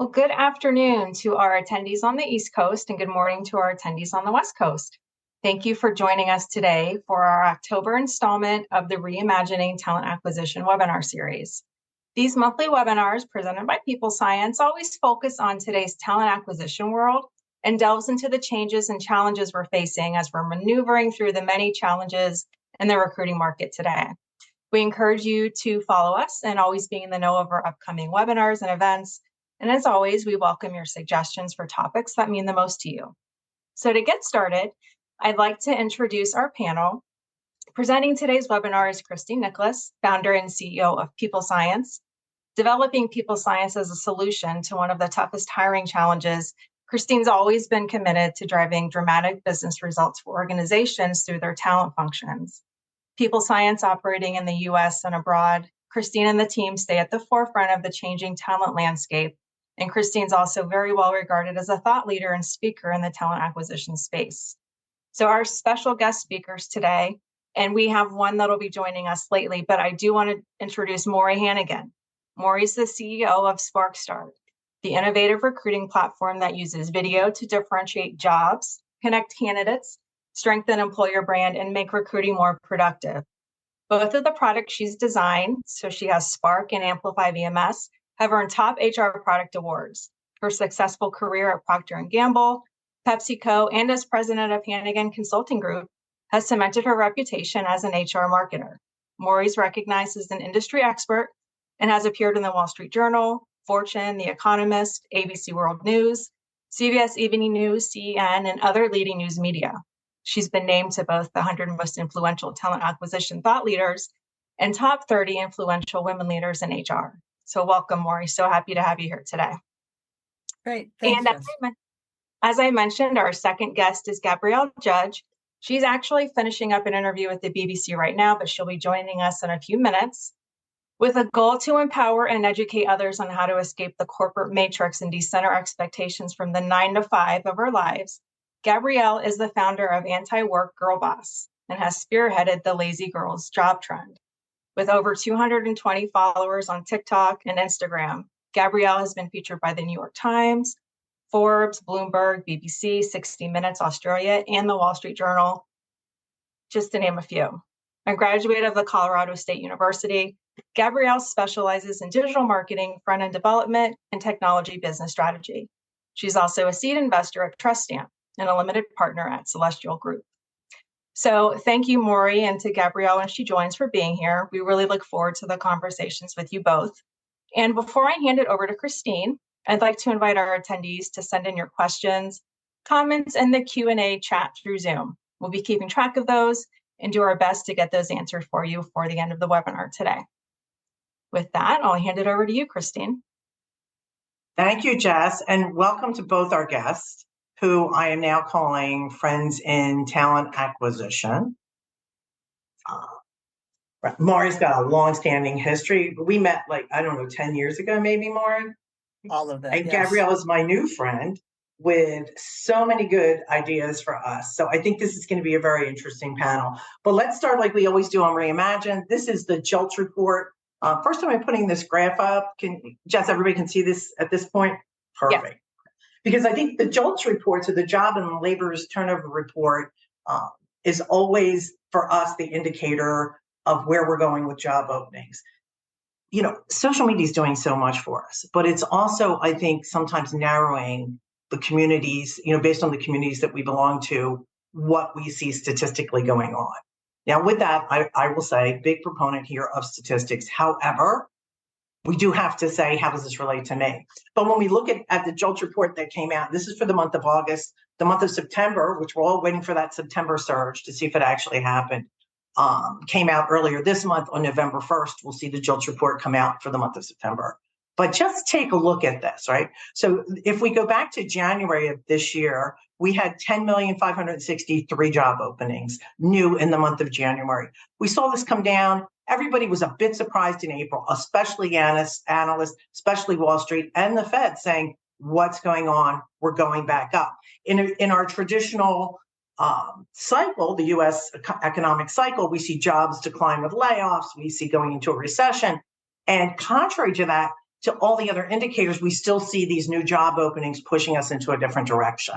Well, good afternoon to our attendees on the East Coast and good morning to our attendees on the West Coast. Thank you for joining us today for our October installment of the Reimagining Talent Acquisition webinar series. These monthly webinars presented by People Science always focus on today's talent acquisition world and delves into the changes and challenges we're facing as we're maneuvering through the many challenges in the recruiting market today. We encourage you to follow us and always be in the know of our upcoming webinars and events. And as always, we welcome your suggestions for topics that mean the most to you. So to get started, I'd like to introduce our panel. Presenting today's webinar is Christine Nicholas, founder and CEO of People Science. Developing People Science as a solution to one of the toughest hiring challenges, Christine's always been committed to driving dramatic business results for organizations through their talent functions. People Science operating in the US and abroad, Christine and the team stay at the forefront of the changing talent landscape. And Christine's also very well regarded as a thought leader and speaker in the talent acquisition space. So our special guest speakers today, and we have one that'll be joining us lately, but I do want to introduce Maury Hanigan. Maury's the CEO of SparcStart, the innovative recruiting platform that uses video to differentiate jobs, connect candidates, strengthen employer brand, and make recruiting more productive. Both of the products she's designed, so she has Spark and Amplify VMS, have earned top HR product awards. Her successful career at Procter & Gamble, PepsiCo, and as president of Hanigan Consulting Group has cemented her reputation as an HR marketer. Maury's recognized as an industry expert and has appeared in the Wall Street Journal, Fortune, The Economist, ABC World News, CBS Evening News, CEN, and other leading news media. She's been named to both the 100 most influential talent acquisition thought leaders and top 30 influential women leaders in HR. So welcome, Maury. So happy to have you here today. Great. Thanks, And as I mentioned, our second guest is Gabrielle Judge. She's actually finishing up an interview with the BBC right now, but she'll be joining us in a few minutes. With a goal to empower and educate others on how to escape the corporate matrix and decenter expectations from the 9 to 5 of our lives, Gabrielle is the founder of Anti Work Girlboss and has spearheaded the lazy girls job trend. With over 220 followers on TikTok and Instagram, Gabrielle has been featured by the New York Times, Forbes, Bloomberg, BBC, 60 Minutes Australia, and the Wall Street Journal, just to name a few. A graduate of the Colorado State University, Gabrielle specializes in digital marketing, front-end development, and technology business strategy. She's also a seed investor at TrustStamp and a limited partner at Celestial Group. So thank you, Maury, and to Gabrielle when she joins for being here. We really look forward to the conversations with you both. And before I hand it over to Christine, I'd like to invite our attendees to send in your questions, comments, and the Q&A chat through Zoom. We'll be keeping track of those and do our best to get those answered for you for the end of the webinar today. With that, I'll hand it over to you, Christine. Thank you, Jess, and welcome to both our guests, who I am now calling friends in talent acquisition. Maury's got a long-standing history. We met 10 years ago, maybe, Maury? All of that, And yes. Gabrielle is my new friend with so many good ideas for us. So I think this is going to be a very interesting panel. But let's start like we always do on Reimagine. This is the JOLTS report. First time I'm putting this graph up. Jess, everybody can see this at this point? Perfect. Yes. Because I think the JOLTS report, so the Job and Labor's Turnover Report, is always, for us, the indicator of where we're going with job openings. You know, social media is doing so much for us, but it's also, I think, sometimes narrowing the communities, based on the communities that we belong to, what we see statistically going on. Now, with that, I will say, big proponent here of statistics. However, we do have to say, how does this relate to me? But when we look at the JOLTS report that came out, this is for the month of August, the month of September, which we're all waiting for that September surge to see if it actually happened, came out earlier this month on November 1st. We'll see the JOLTS report come out for the month of September. But just take a look at this, right? So if we go back to January of this year, we had 10,563 job openings new in the month of January. We saw this come down. Everybody was a bit surprised in April, especially analysts, especially Wall Street and the Fed saying, what's going on? We're going back up. In our traditional cycle, the U.S. economic cycle, we see jobs decline with layoffs. We see going into a recession. And contrary to that, to all the other indicators, we still see these new job openings pushing us into a different direction.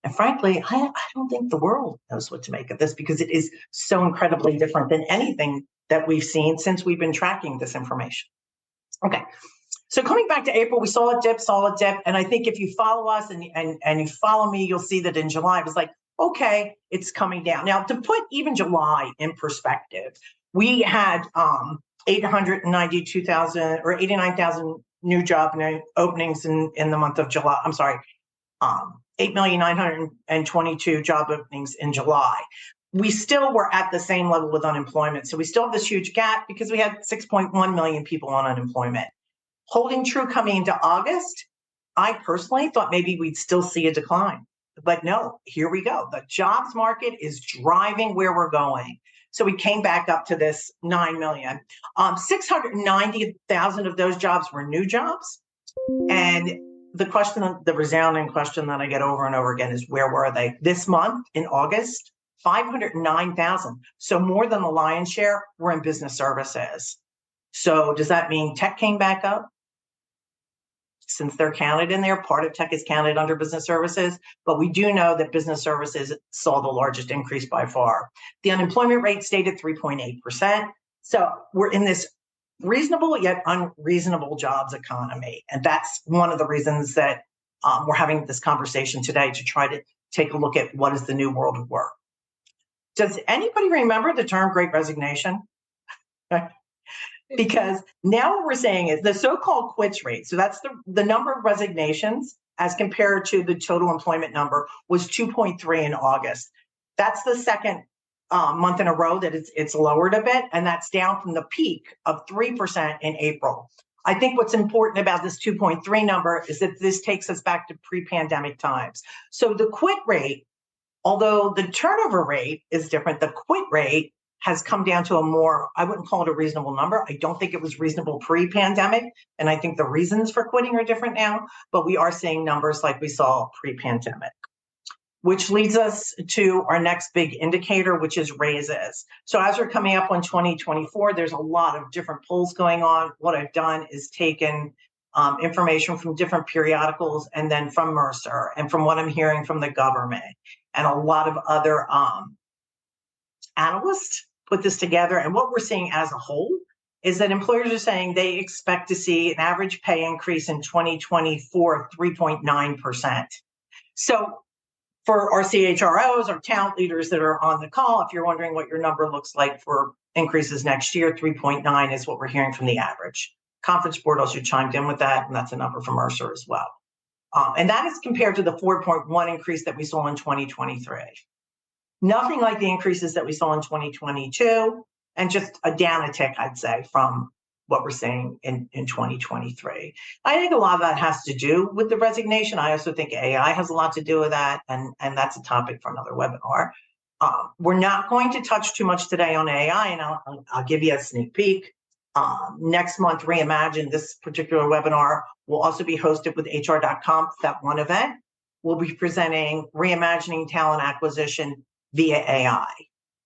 And frankly, I don't think the world knows what to make of this because it is so incredibly different than anything that we've seen since we've been tracking this information. Okay, so coming back to April, we saw a dip, and I think if you follow us and you follow me, you'll see that in July, it was like, okay, it's coming down. Now, to put even July in perspective, we had 892,000 or 89,000 new job openings in the month of July. I'm sorry, 8,922 job openings in July. We still were at the same level with unemployment. So we still have this huge gap because we had 6.1 million people on unemployment. Holding true coming into August, I personally thought maybe we'd still see a decline. But no, here we go. The jobs market is driving where we're going. So we came back up to this 9 million. 690,000 of those jobs were new jobs. And the resounding question that I get over and over again is, where were they? This month in August, 509,000. So more than the lion's share were in business services. So does that mean tech came back up? Since they're counted in there, part of tech is counted under business services, but we do know that business services saw the largest increase by far. The unemployment rate stayed at 3.8%. So we're in this reasonable yet unreasonable jobs economy. And that's one of the reasons that we're having this conversation today, to try to take a look at what is the new world of work. Does anybody remember the term Great Resignation? Because now what we're saying is the so-called quits rate. So that's the number of resignations as compared to the total employment number was 2.3 in August. That's the second month in a row that it's lowered a bit, and that's down from the peak of 3% in April. I think what's important about this 2.3 number is that this takes us back to pre-pandemic times. So the quit rate, although the turnover rate is different, the quit rate has come down to a more, I wouldn't call it a reasonable number. I don't think it was reasonable pre-pandemic. And I think the reasons for quitting are different now, but we are seeing numbers like we saw pre-pandemic, which leads us to our next big indicator, which is raises. So as we're coming up on 2024, there's a lot of different polls going on. What I've done is taken information from different periodicals and then from Mercer and from what I'm hearing from the government and a lot of other analysts put this together. And what we're seeing as a whole is that employers are saying they expect to see an average pay increase in 2024 of 3.9%. So for our CHROs, our talent leaders that are on the call, if you're wondering what your number looks like for increases next year, 3.9 is what we're hearing from the average. Conference Board also chimed in with that, and that's a number from Mercer as well. And that is compared to the 4.1 increase that we saw in 2023. Nothing like the increases that we saw in 2022, and just a down a tick, I'd say, from what we're seeing in 2023. I think a lot of that has to do with the resignation. I also think AI has a lot to do with that, and that's a topic for another webinar. We're not going to touch too much today on AI, and I'll give you a sneak peek. Next month, Reimagine, this particular webinar, will also be hosted with HR.com, that one event. We'll be presenting Reimagining Talent Acquisition via AI.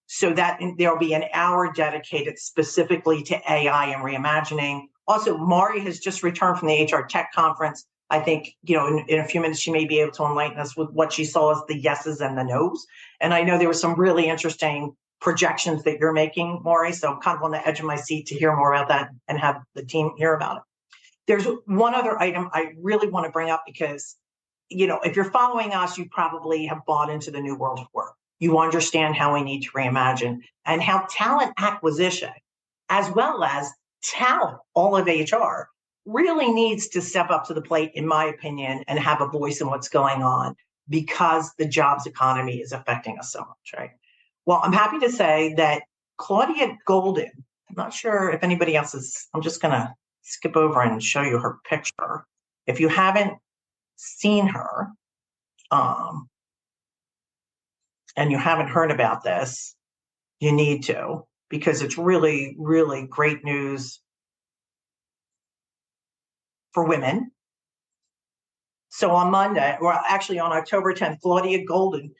So that there'll be an hour dedicated specifically to AI and reimagining. Also, Maury has just returned from the HR Tech Conference. I think, in a few minutes, she may be able to enlighten us with what she saw as the yeses and the nos. And I know there were some really interesting projections that you're making, Maury. So I'm kind of on the edge of my seat to hear more about that and have the team hear about it. There's one other item I really want to bring up because, if you're following us, you probably have bought into the new world of work. You understand how we need to reimagine and how talent acquisition, as well as talent, all of HR, really needs to step up to the plate, in my opinion, and have a voice in what's going on because the jobs economy is affecting us so much, right? Well, I'm happy to say that Claudia Golden, I'm not sure if anybody else is, I'm just going to skip over and show you her picture. If you haven't seen her, and you haven't heard about this, you need to, because it's really, really great news for women. So on Monday, or actually on October 10th, Claudia Golden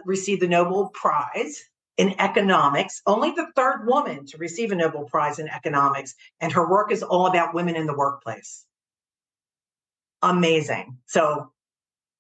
received the Nobel Prize in economics, only the third woman to receive a Nobel Prize in economics, and her work is all about women in the workplace. Amazing. So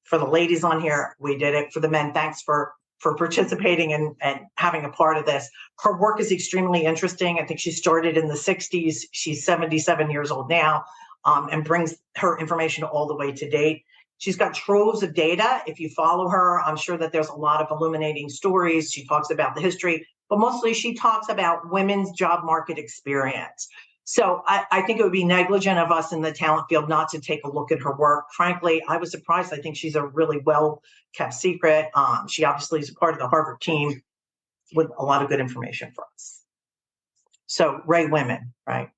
for the ladies on here, we did it. For the men, thanks for participating and having a part of this. Her work is extremely interesting. I think she started in the 60s. She's 77 years old now, and brings her information all the way to date. She's got troves of data. If you follow her, I'm sure that there's a lot of illuminating stories. She talks about the history, but mostly she talks about women's job market experience. So I think it would be negligent of us in the talent field not to take a look at her work. Frankly, I was surprised. I think she's a really well-kept secret. She obviously is a part of the Harvard team with a lot of good information for us. So Ray Women, right?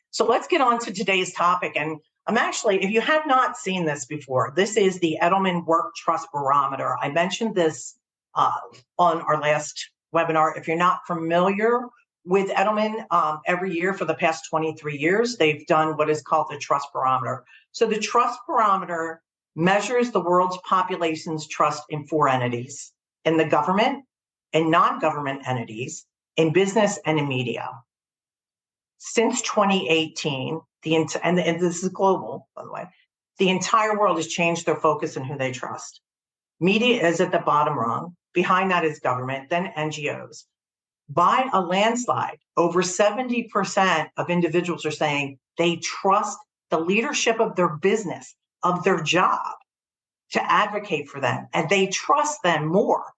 So let's get on to today's topic. And I'm actually, if you have not seen this before, this is the Edelman Work Trust Barometer. I mentioned this on our last webinar. If you're not familiar with Edelman, every year for the past 23 years, they've done what is called the Trust Barometer. So the Trust Barometer measures the world's population's trust in four entities: in the government, in non-government entities, in business, and in media. Since 2018, and this is global, by the way, the entire world has changed their focus on who they trust. Media is at the bottom rung. Behind that is government, then NGOs. By a landslide, over 70% of individuals are saying they trust the leadership of their business, of their job, to advocate for them. And they trust them more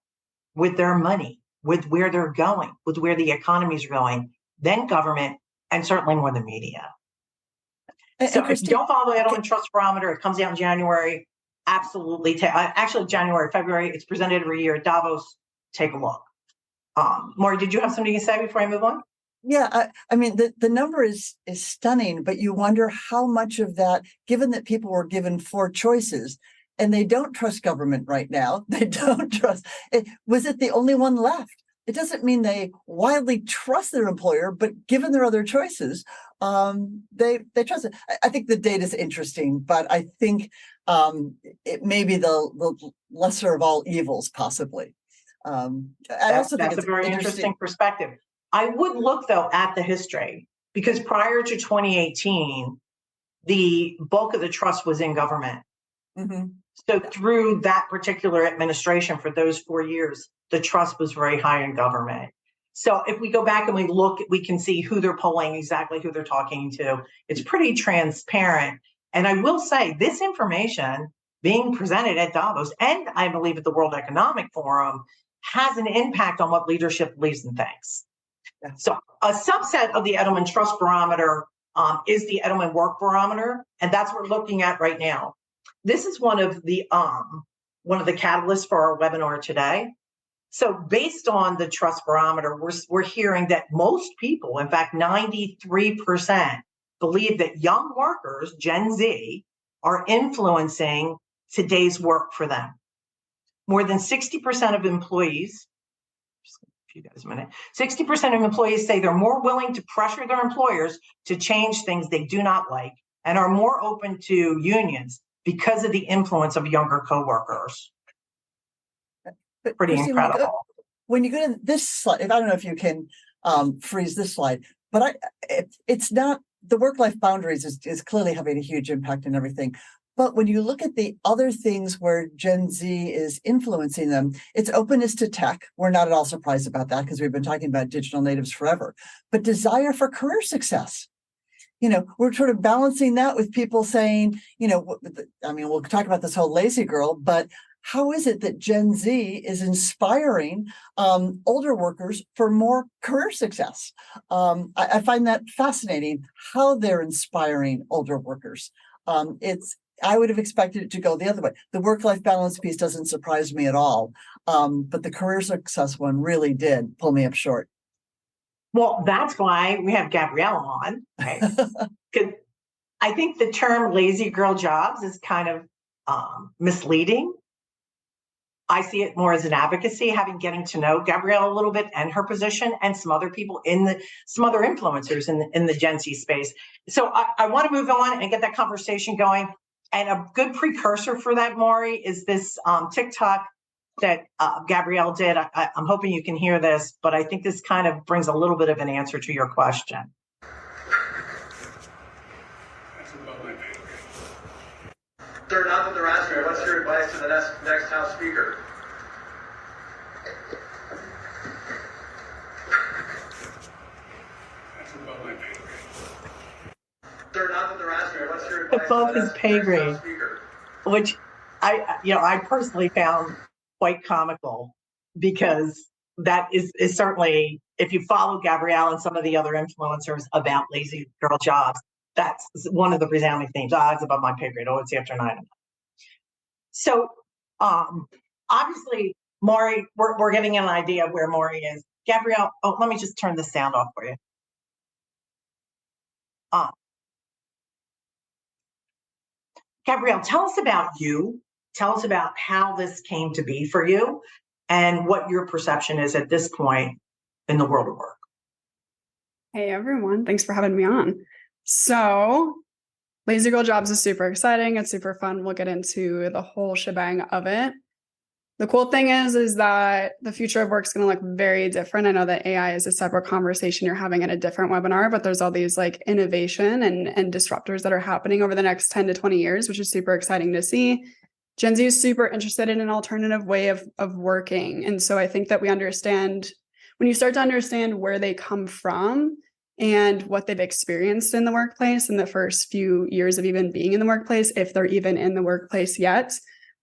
with their money, with where they're going, with where the economies are going, than government, and certainly more than media. So if you don't follow the Edelman Trust Barometer, it comes out in January. Absolutely. Actually, January, February, it's presented every year at Davos. Take a look. Maury, did you have something to say before I move on? Yeah, I mean, the number is stunning, but you wonder how much of that, given that people were given four choices and they don't trust government right now, they don't trust, was it the only one left? It doesn't mean they wildly trust their employer, but given their other choices, they trust it. I think the data is interesting, but I think it may be the lesser of all evils, possibly. That's a very interesting perspective. I would look, though, at the history, because prior to 2018, the bulk of the trust was in government. Mm-hmm. So through that particular administration for those 4 years, the trust was very high in government. So if we go back and we look, we can see who they're polling, exactly who they're talking to. It's pretty transparent. And I will say this information being presented at Davos, and I believe at the World Economic Forum, has an impact on what leadership believes and thinks. Yeah. So a subset of the Edelman Trust Barometer is the Edelman Work Barometer, and that's what we're looking at right now. This is one of the catalysts for our webinar today. So based on the Trust Barometer, we're hearing that most people, in fact, 93%, believe that young workers, Gen Z, are influencing today's work for them. More than 60% of employees, just give you guys a minute, 60% of employees say they're more willing to pressure their employers to change things they do not like and are more open to unions because of the influence of younger coworkers. But pretty Christy, incredible. When you go to this slide, I don't know if you can freeze this slide, but it's not, the work-life boundaries is clearly having a huge impact on everything. But when you look at the other things where Gen Z is influencing them, it's openness to tech. We're not at all surprised about that because we've been talking about digital natives forever. But desire for career success. You know, we're sort of balancing that with people saying, you know, I mean, we'll talk about this whole lazy girl, but how is it that Gen Z is inspiring older workers for more career success? I find that fascinating how they're inspiring older workers. I would have expected it to go the other way. The work-life balance piece doesn't surprise me at all, but the career success one really did pull me up short. Well, that's why we have Gabrielle on, right? Because I think the term lazy girl jobs is kind of misleading. I see it more as an advocacy, getting to know Gabrielle a little bit and her position and some other people some other influencers in the Gen Z space. So I want to move on and get that conversation going. And a good precursor for that, Maury, is this TikTok that Gabrielle did. I'm hoping you can hear this, but I think this kind of brings a little bit of an answer to your question. That's above my pay grade. Sir, not that they're asking me, what's your advice to the next House Speaker? That's above my pay grade. Sir, not that they're asking me, what's your advice Above to the his pay next grade. House Speaker? Which I personally found quite comical, because that is certainly, if you follow Gabrielle and some of the other influencers about lazy girl jobs, that's one of the resounding themes. It's above my pay grade. Oh, it's after 9. So obviously, Maury, we're getting an idea of where Maury is. Gabrielle, let me just turn the sound off for you. Gabrielle, tell us about you. Tell us about how this came to be for you and what your perception is at this point in the world of work. Hey, everyone. Thanks for having me on. So Lazy Girl Jobs is super exciting. It's super fun. We'll get into the whole shebang of it. The cool thing is that the future of work is going to look very different. I know that AI is a separate conversation you're having in a different webinar, but there's all these like innovation and disruptors that are happening over the next 10 to 20 years, which is super exciting to see. Gen Z is super interested in an alternative way of working. And so I think that when you start to understand where they come from and what they've experienced in the workplace in the first few years of even being in the workplace, if they're even in the workplace yet,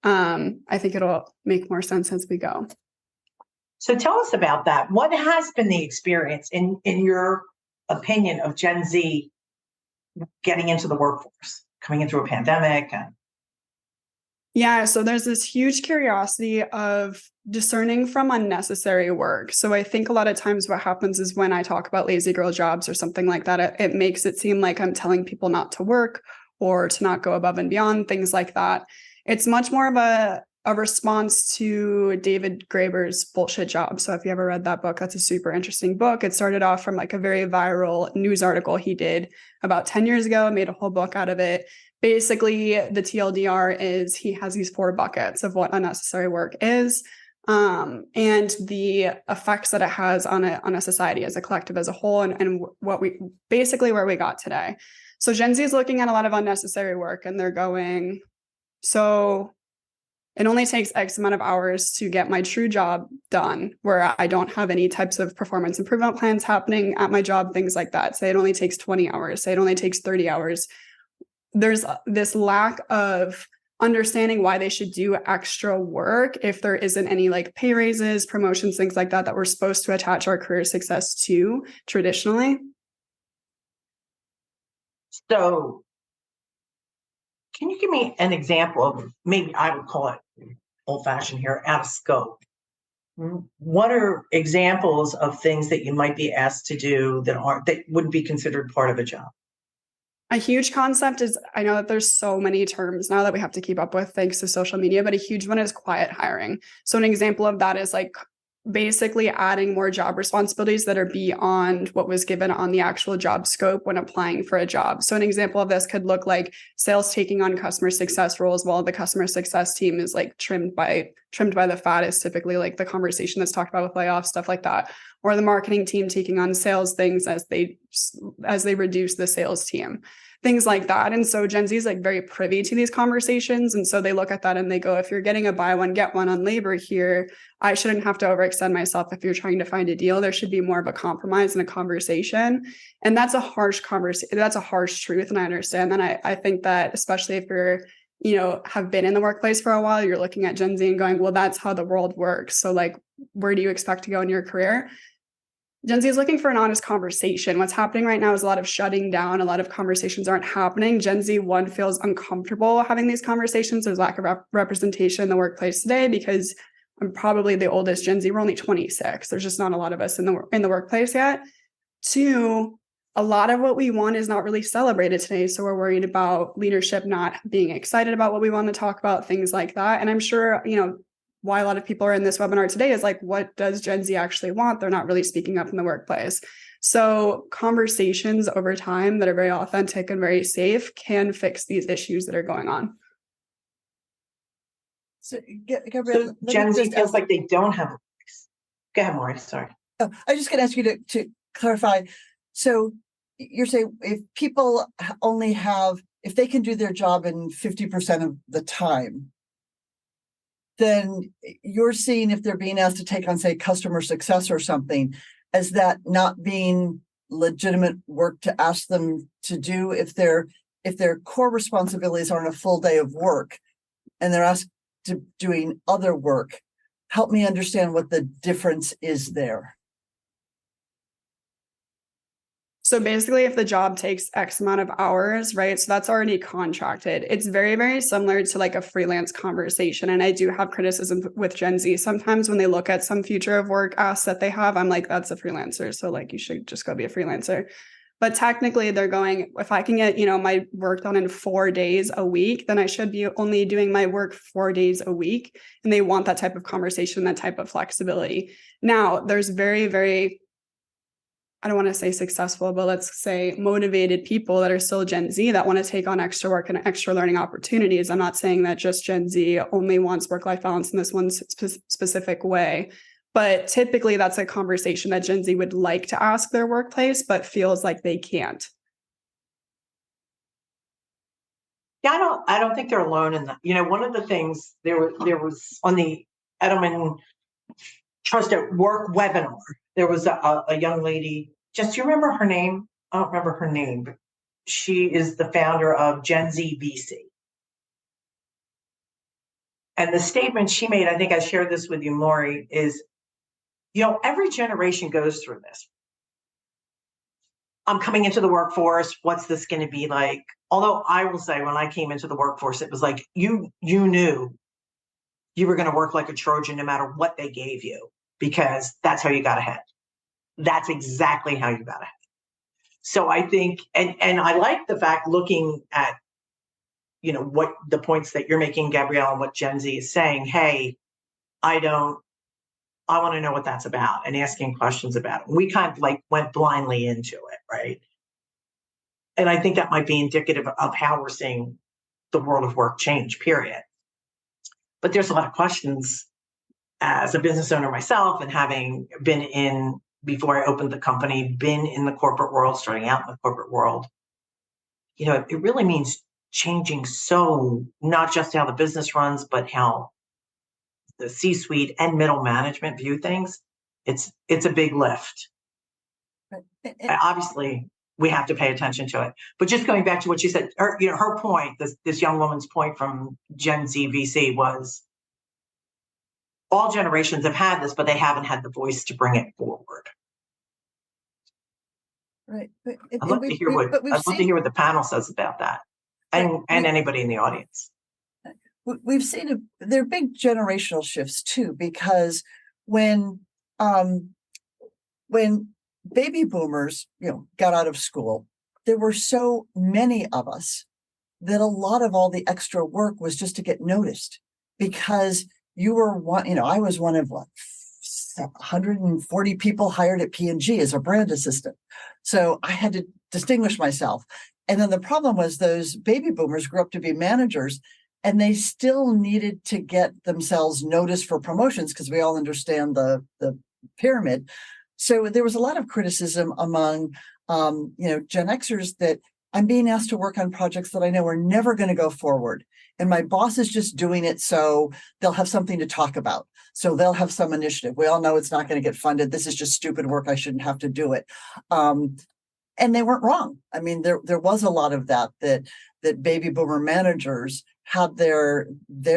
I think it'll make more sense as we go. So tell us about that. What has been the experience, in your opinion, of Gen Z getting into the workforce, coming in through a pandemic? Yeah, so there's this huge curiosity of discerning from unnecessary work. So I think a lot of times what happens is when I talk about lazy girl jobs or something like that, it makes it seem like I'm telling people not to work or to not go above and beyond, things like that. It's much more of a response to David Graeber's Bullshit Job. So if you ever read that book, that's a super interesting book. It started off from like a very viral news article he did about 10 years ago, made a whole book out of it. Basically, the TLDR is he has these 4 buckets of what unnecessary work is, and the effects that it has on a society as a collective as a whole, and what we basically where we got today. So Gen Z is looking at a lot of unnecessary work, and they're going, so it only takes X amount of hours to get my true job done, where I don't have any types of performance improvement plans happening at my job, things like that. Say it only takes 20 hours, say it only takes 30 hours. There's this lack of understanding why they should do extra work if there isn't any like pay raises, promotions, things like that we're supposed to attach our career success to traditionally. So can you give me an example of, maybe I would call it old-fashioned here, out of scope? What are examples of things that you might be asked to do that wouldn't be considered part of a job? A huge concept is, I know that there's so many terms now that we have to keep up with thanks to social media, but a huge one is quiet hiring. So an example of that is like basically adding more job responsibilities that are beyond what was given on the actual job scope when applying for a job. So an example of this could look like sales taking on customer success roles while the customer success team is like trimmed by the fat, is typically like the conversation that's talked about with layoffs, stuff like that. Or the marketing team taking on sales things as they reduce the sales team, things like that. And so Gen Z is like very privy to these conversations. And so they look at that and they go, if you're getting a buy one, get one on labor here, I shouldn't have to overextend myself. If you're trying to find a deal, there should be more of a compromise and a conversation. And that's a harsh conversation. That's a harsh truth. And I understand that. I think that especially if you're, have been in the workplace for a while, you're looking at Gen Z and going, well, that's how the world works. So like, where do you expect to go in your career? Gen Z is looking for an honest conversation. What's happening right now is a lot of shutting down. A lot of conversations aren't happening. Gen Z, one, feels uncomfortable having these conversations. There's lack of representation in the workplace today because I'm probably the oldest Gen Z. We're only 26. There's just not a lot of us in the workplace yet. 2, a lot of what we want is not really celebrated today. So we're worried about leadership not being excited about what we want to talk about, things like that. And I'm sure, why a lot of people are in this webinar today is like, what does Gen Z actually want? They're not really speaking up in the workplace. So conversations over time that are very authentic and very safe can fix these issues that are going on. So, Gabrielle, So let Gen me Z just feels ask, like they don't have a voice. Go ahead, Maury, sorry. oh, I just going to ask you to clarify. So you're saying if people only have, if they can do their job in 50% of the time, then you're seeing if they're being asked to take on, say, customer success or something, as that not being legitimate work to ask them to do if their core responsibilities aren't a full day of work and they're asked to doing other work. Help me understand what the difference is there. So basically, if the job takes X amount of hours, right? So that's already contracted. It's very, very similar to like a freelance conversation. And I do have criticism with Gen Z. Sometimes when they look at some future of work asks that they have, I'm like, that's a freelancer. So like, you should just go be a freelancer. But technically they're going, if I can get, my work done in 4 days a week, then I should be only doing my work 4 days a week. And they want that type of conversation, that type of flexibility. Now, there's very, very, I don't want to say successful, but let's say motivated people that are still Gen Z that want to take on extra work and extra learning opportunities. I'm not saying that just Gen Z only wants work-life balance in this one specific way, but typically that's a conversation that Gen Z would like to ask their workplace, but feels like they can't. Yeah, I don't think they're alone in that. One of the things there was on the Edelman Trust at Work webinar, there was a young lady. Just, do you remember her name? I don't remember her name, but she is the founder of Gen Z VC. And the statement she made, I think I shared this with you, Maury, is, every generation goes through this. I'm coming into the workforce. What's this going to be like? Although I will say, when I came into the workforce, it was like you knew you were going to work like a Trojan no matter what they gave you, because that's how you got ahead. That's exactly how you got ahead. So I think, and I like the fact, looking at, what the points that you're making, Gabrielle, and what Gen Z is saying, hey, I want to know what that's about, and asking questions about it. We kind of like went blindly into it, right? And I think that might be indicative of how we're seeing the world of work change, period. But there's a lot of questions as a business owner myself, and having been in, before I opened the company, been in the corporate world, starting out in the corporate world, it really means changing not just how the business runs, but how the C-suite and middle management view things. It's a big lift. Obviously, we have to pay attention to it. But just going back to what she said, her point, this young woman's point from Gen Z VC was, all generations have had this, but they haven't had the voice to bring it forward. Right. I'd love to hear what the panel says about that, and anybody in the audience. We've seen there are big generational shifts too, because when baby boomers, got out of school, there were so many of us that a lot of all the extra work was just to get noticed, because you were one, I was one of 140 people hired at P&G as a brand assistant. So I had to distinguish myself. And then the problem was those baby boomers grew up to be managers, and they still needed to get themselves noticed for promotions, because we all understand the pyramid. So there was a lot of criticism among, Gen Xers that I'm being asked to work on projects that I know are never going to go forward. And my boss is just doing it so they'll have something to talk about. So they'll have some initiative. We all know it's not going to get funded. This is just stupid work. I shouldn't have to do it. And they weren't wrong. I mean, there was a lot of that baby boomer managers had their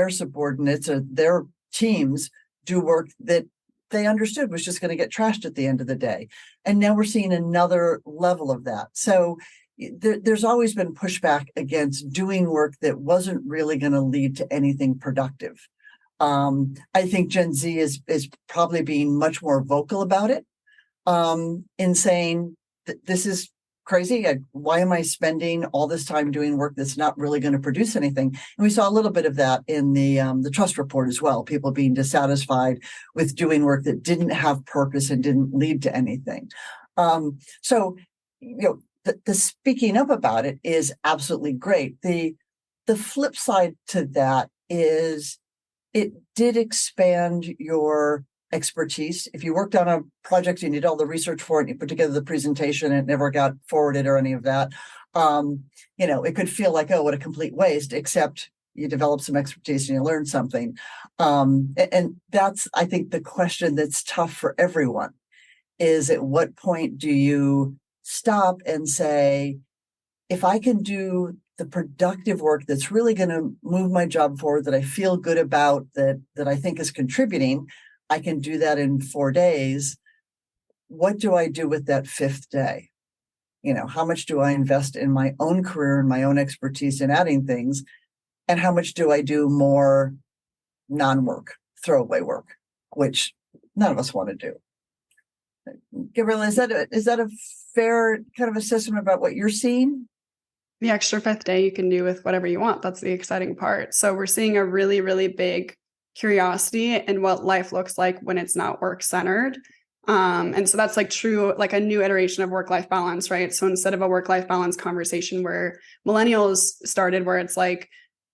subordinates or their teams do work that they understood was just going to get trashed at the end of the day. And now we're seeing another level of that. So there's always been pushback against doing work that wasn't really going to lead to anything productive. I think Gen Z is probably being much more vocal about it, in saying this is crazy. Why am I spending all this time doing work that's not really going to produce anything? And we saw a little bit of that in the trust report as well. People being dissatisfied with doing work that didn't have purpose and didn't lead to anything. So, the speaking up about it is absolutely great. The flip side to that is it did expand your expertise. If you worked on a project, you need all the research for it, you put together the presentation, it never got forwarded or any of that. It could feel like, oh, what a complete waste, except you develop some expertise and you learn something. And that's, I think, the question that's tough for everyone is, at what point do you stop and say, if I can do the productive work that's really going to move my job forward, that I feel good about, that I think is contributing, I can do that in 4 days. What do I do with that 5th day? How much do I invest in my own career and my own expertise in adding things? And how much do I do more non-work, throwaway work, which none of us want to do? Gabrielle, is that a fair kind of assessment about what you're seeing? The extra 5th day you can do with whatever you want. That's the exciting part. So we're seeing a really, really big curiosity in what life looks like when it's not work-centered. And so that's like true, like a new iteration of work-life balance, right? So instead of a work-life balance conversation where millennials started, where it's like,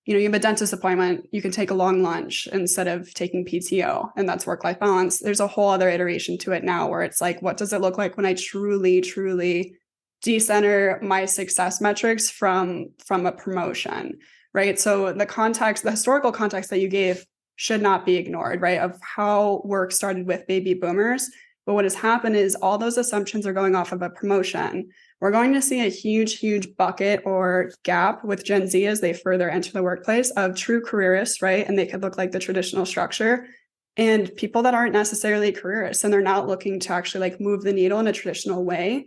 you have a dentist appointment, you can take a long lunch instead of taking PTO, and that's work-life balance. There's a whole other iteration to it now where it's like, what does it look like when I truly, truly decenter my success metrics from a promotion, right? So the historical context that you gave should not be ignored, right? Of how work started with baby boomers. But what has happened is all those assumptions are going off of a promotion. We're going to see a huge, huge bucket or gap with Gen Z as they further enter the workplace of true careerists, right? And they could look like the traditional structure, and people that aren't necessarily careerists, and they're not looking to actually like move the needle in a traditional way.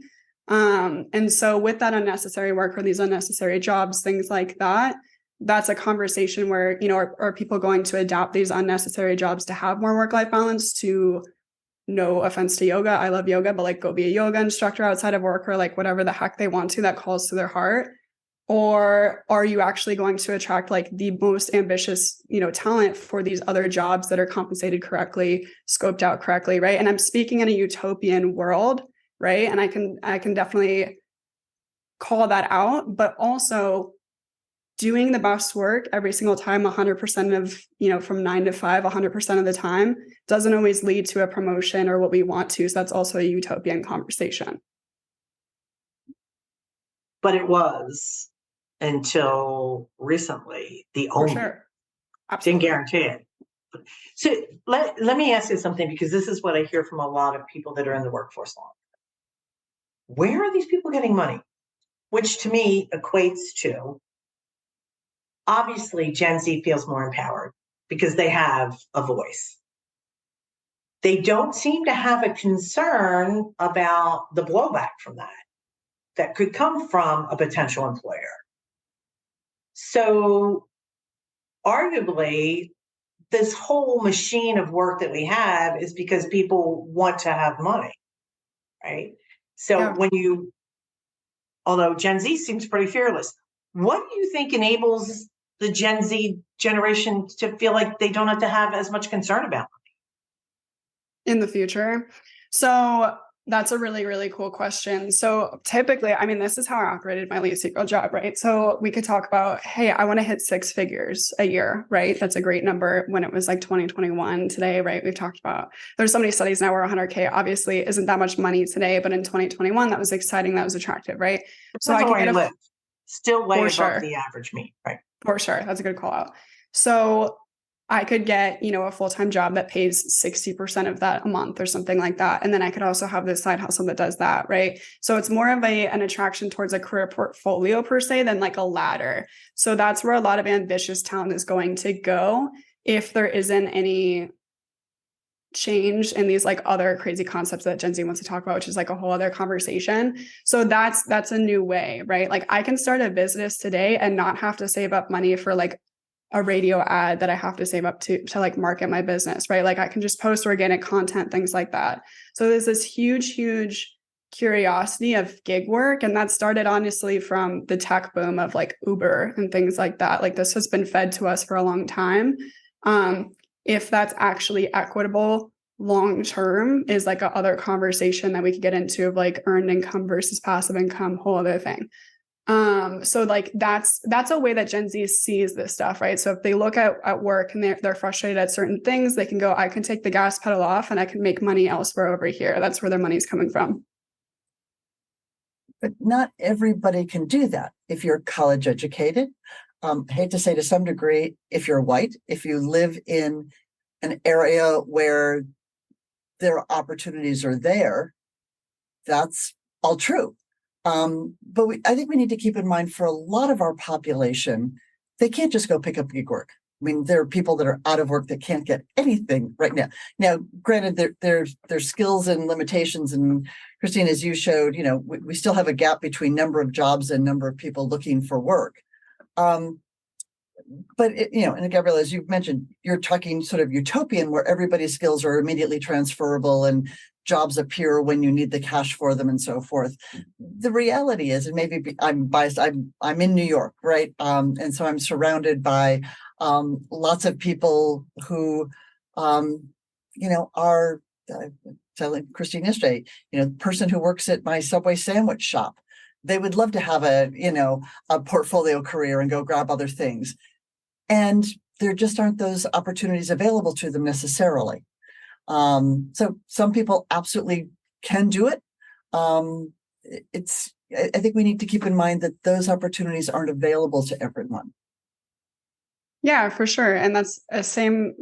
And so with that unnecessary work or these unnecessary jobs, things like that, that's a conversation where, are people going to adapt these unnecessary jobs to have more work-life balance? To, no offense to yoga, I love yoga, but like go be a yoga instructor outside of work, or like whatever the heck they want to, that calls to their heart? Or are you actually going to attract like the most ambitious, talent for these other jobs that are compensated correctly, scoped out correctly, right? And I'm speaking in a utopian world, right? And I can definitely call that out, but also doing the best work every single time, 100% of, from 9 to 5, 100% of the time doesn't always lead to a promotion or what we want to. So that's also a utopian conversation. But it was until recently the only. Sure. Absolutely. Didn't guarantee it. So let me ask you something, because this is what I hear from a lot of people that are in the workforce long. Where are these people getting money? Which to me equates to, obviously, Gen Z feels more empowered because they have a voice. They don't seem to have a concern about the blowback from that could come from a potential employer. So arguably, this whole machine of work that we have is because people want to have money, right? So yeah. Although Gen Z seems pretty fearless, what do you think enables the Gen Z generation to feel like they don't have to have as much concern about money in the future? So that's a really, really cool question. So typically, this is how I operated my lead sequel job, right? So we could talk about, hey, I want to hit 6 figures a year, right? That's a great number when it was like 2021 today, right? We've talked about, there's so many studies now where 100K obviously isn't that much money today, but in 2021, that was exciting. That was attractive, right? So I can get still way above the average mean, right? For sure. That's a good call out. So I could get, a full-time job that pays 60% of that a month or something like that. And then I could also have this side hustle that does that, right? So it's more of an attraction towards a career portfolio per se than like a ladder. So that's where a lot of ambitious talent is going to go if there isn't any change in these like other crazy concepts that Gen Z wants to talk about, which is like a whole other conversation. So that's a new way, right? Like I can start a business today and not have to save up money for like a radio ad that I have to save up to like market my business, right? Like I can just post organic content, things like that. So there's this huge, huge curiosity of gig work. And that started honestly from the tech boom of like Uber and things like that. Like this has been fed to us for a long time. If that's actually equitable long-term is like a other conversation that we could get into of like earned income versus passive income, whole other thing. So like that's a way that Gen Z sees this stuff, right? So if they look at work and they're frustrated at certain things, they can go, I can take the gas pedal off and I can make money elsewhere over here. That's where their money's coming from. But not everybody can do that. If you're college educated, I hate to say to some degree, if you're white, if you live in an area where their opportunities are there, that's all true. But I think we need to keep in mind for a lot of our population, they can't just go pick up gig work. I mean, there are people that are out of work that can't get anything right now. Now, granted, there's skills and limitations, and Christine, as you showed, we still have a gap between number of jobs and number of people looking for work. But and Gabrielle, as you've mentioned, you're talking sort of utopian where everybody's skills are immediately transferable and jobs appear when you need the cash for them and so forth. The reality is, and maybe I'm biased, I'm in New York, right? And so I'm surrounded by lots of people who, are telling Christine yesterday, the person who works at my Subway sandwich shop, they would love to have a portfolio career and go grab other things. And there just aren't those opportunities available to them necessarily. So some people absolutely can do it. I think we need to keep in mind that those opportunities aren't available to everyone. Yeah, for sure. And that's a same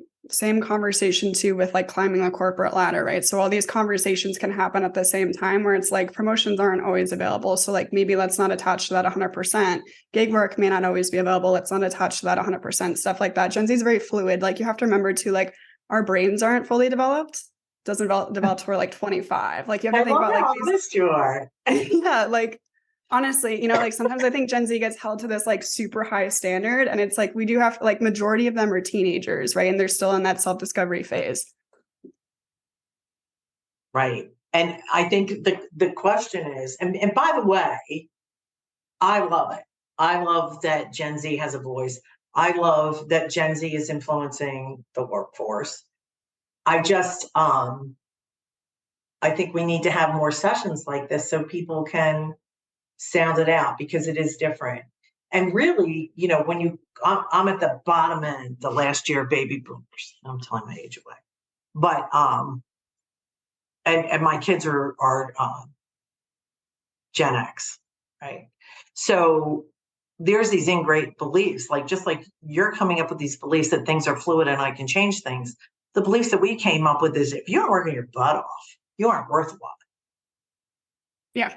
conversation too with like climbing the corporate ladder, right? So all these conversations can happen at the same time where it's like promotions aren't always available. So like maybe let's not attach to that 100%. Gig work may not always be available. Let's not attach to that 100%, stuff like that. Gen Z is very fluid. Like you have to remember too, like our brains aren't fully developed. Doesn't develop till we're like 25. Like you have to think about like these. You are. Yeah, like honestly, like sometimes I think Gen Z gets held to this like super high standard, and it's like we do have like majority of them are teenagers, right? And they're still in that self-discovery phase. Right. And I think the question is, and by the way, I love it. I love that Gen Z has a voice. I love that Gen Z is influencing the workforce. I just, I think we need to have more sessions like this so people can sound it out, because it is different. And really, when I'm at the bottom end, the last year baby boomers, I'm telling my age away, but, and my kids are Gen X, right? So there's these ingrained beliefs, like just like you're coming up with these beliefs that things are fluid and I can change things. The beliefs that we came up with is if you aren't working your butt off, you aren't worthwhile. Yeah.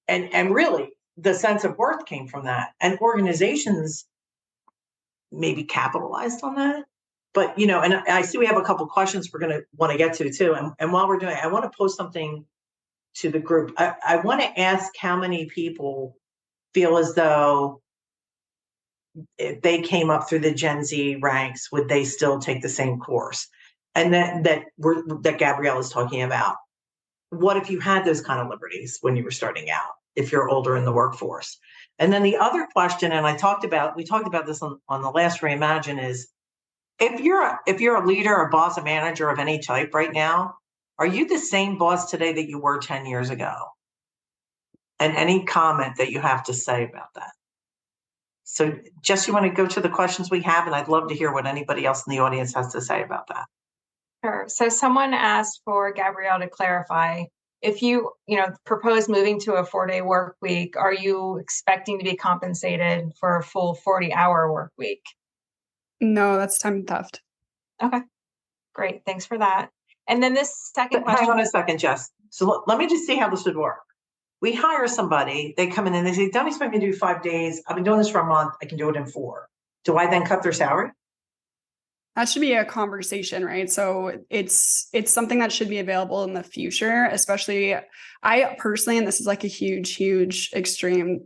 And really the sense of worth came from that. And organizations maybe capitalized on that. But, and I see we have a couple of questions we're going to want to get to too. And while we're doing it, I want to post something to the group. I want to ask how many people feel as though if they came up through the Gen Z ranks, would they still take the same course? And that Gabrielle is talking about. What if you had those kind of liberties when you were starting out, if you're older in the workforce? And then the other question, and we talked about this on the last Reimagine, is if you're a leader, a boss, a manager of any type right now, are you the same boss today that you were 10 years ago? And any comment that you have to say about that? So Jess, you want to go to the questions we have, and I'd love to hear what anybody else in the audience has to say about that. Sure. So someone asked for Gabrielle to clarify, if you propose moving to a 4-day work week, are you expecting to be compensated for a full 40-hour work week? No, that's time theft. Okay, great. Thanks for that. And then this second question. Hang on a second, Jess. So let me just see how this would work. We hire somebody, they come in and they say, don't expect me to do 5 days. I've been doing this for a month. I can do it in 4. Do I then cut their salary? That should be a conversation, right? So it's something that should be available in the future, especially I personally, and this is like a huge, huge extreme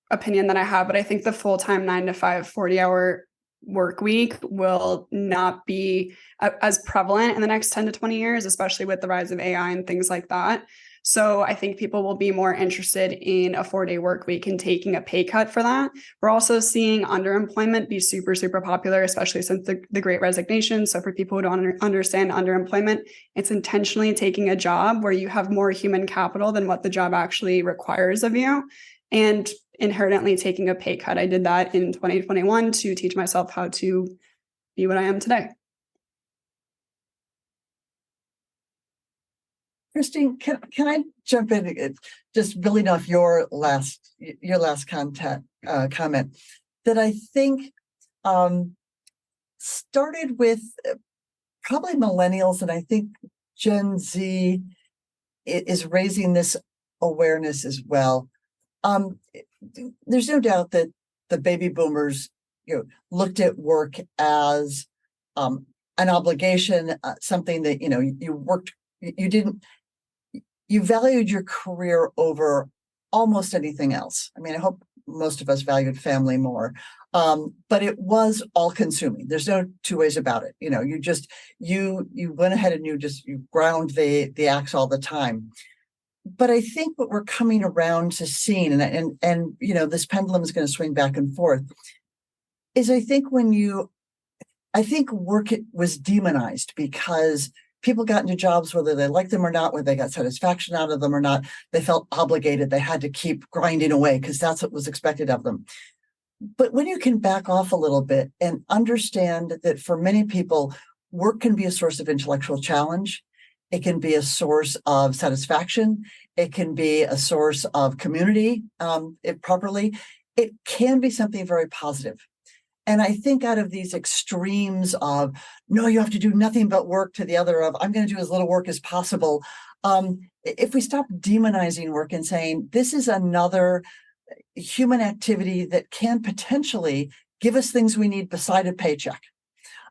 opinion that I have, but I think the full-time 9-to-5, 40-hour work week will not be as prevalent in the next 10 to 20 years, especially with the rise of AI and things like that. So I think people will be more interested in a 4-day work week and taking a pay cut for that. We're also seeing underemployment be super, super popular, especially since the Great Resignation. So for people who don't understand underemployment, it's intentionally taking a job where you have more human capital than what the job actually requires of you. And inherently taking a pay cut. I did that in 2021 to teach myself how to be what I am today. Christine, can I jump in, just building off your last comment that I think started with probably millennials, and I think Gen Z is raising this awareness as well. There's no doubt that the baby boomers, looked at work as an obligation, something that you worked, you valued your career over almost anything else. I mean, I hope most of us valued family more, but it was all consuming. There's no two ways about it. You went ahead and you ground the axe all the time. But I think what we're coming around to seeing, and this pendulum is going to swing back and forth, is I think work was demonized because people got into jobs, whether they liked them or not, whether they got satisfaction out of them or not, they felt obligated. They had to keep grinding away because that's what was expected of them. But when you can back off a little bit and understand that for many people, work can be a source of intellectual challenge. It can be a source of satisfaction. It can be a source of community, if properly. It can be something very positive. And I think out of these extremes of, no, you have to do nothing but work, to the other of, I'm going to do as little work as possible. If we stop demonizing work and saying, this is another human activity that can potentially give us things we need beside a paycheck.